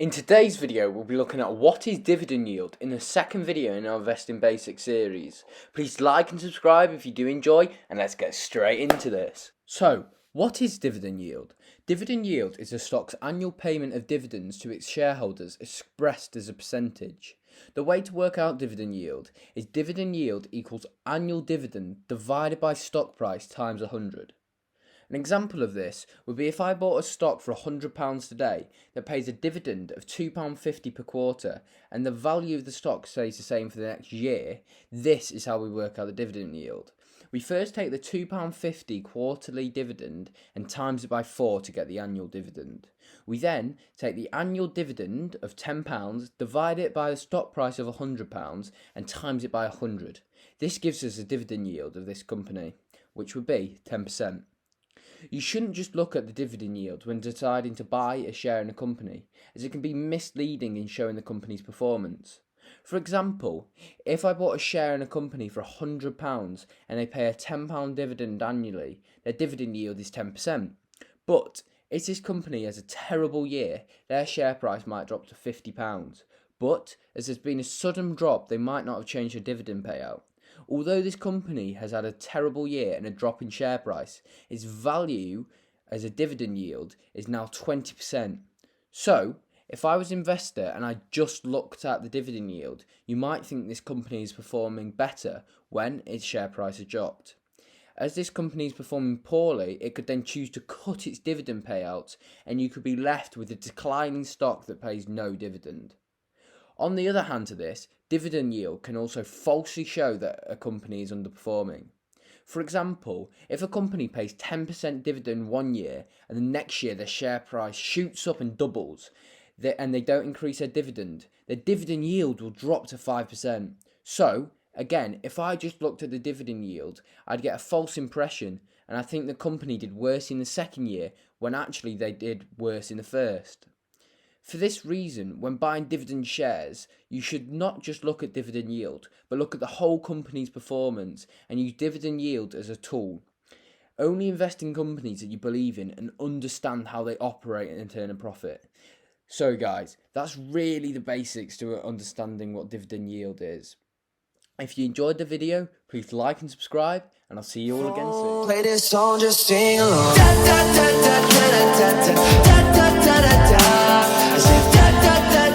In today's video, we'll be looking at what is dividend yield in the second video in our Investing Basics series. Please like and subscribe if you do enjoy, and let's get straight into this. So, what is dividend yield? Dividend yield is a stock's annual payment of dividends to its shareholders expressed as a percentage. The way to work out dividend yield is dividend yield equals annual dividend divided by stock price times 100. An example of this would be if I bought a stock for £100 today that pays a dividend of £2.50 per quarter and the value of the stock stays the same for the next year. This is how we work out the dividend yield. We first take the £2.50 quarterly dividend and times it by 4 to get the annual dividend. We then take the annual dividend of £10, divide it by the stock price of £100 and times it by 100. This gives us a dividend yield of this company, which would be 10%. You shouldn't just look at the dividend yield when deciding to buy a share in a company, as it can be misleading in showing the company's performance. For example, if I bought a share in a company for £100 and they pay a £10 dividend annually, their dividend yield is 10%. But if this company has a terrible year, their share price might drop to £50. But as there's been a sudden drop, they might not have changed their dividend payout. Although this company has had a terrible year and a drop in share price, its value as a dividend yield is now 20%. So, if I was an investor and I just looked at the dividend yield, you might think this company is performing better when its share price has dropped. As this company is performing poorly, it could then choose to cut its dividend payouts and you could be left with a declining stock that pays no dividend. On the other hand to this, dividend yield can also falsely show that a company is underperforming. For example, if a company pays 10% dividend one year and the next year their share price shoots up and doubles, and they don't increase their dividend yield will drop to 5%. So, again, if I just looked at the dividend yield, I'd get a false impression and I think the company did worse in the second year when actually they did worse in the first. For this reason, when buying dividend shares, you should not just look at dividend yield, but look at the whole company's performance and use dividend yield as a tool. Only invest in companies that you believe in and understand how they operate and turn a profit. So guys, that's really the basics to understanding what dividend yield is. If you enjoyed the video, please like and subscribe, and I'll see you all again soon. Play this song, just sing along. Da, da, da, da, da, da, da, da, da, da, da, da, da. I said da, da, da,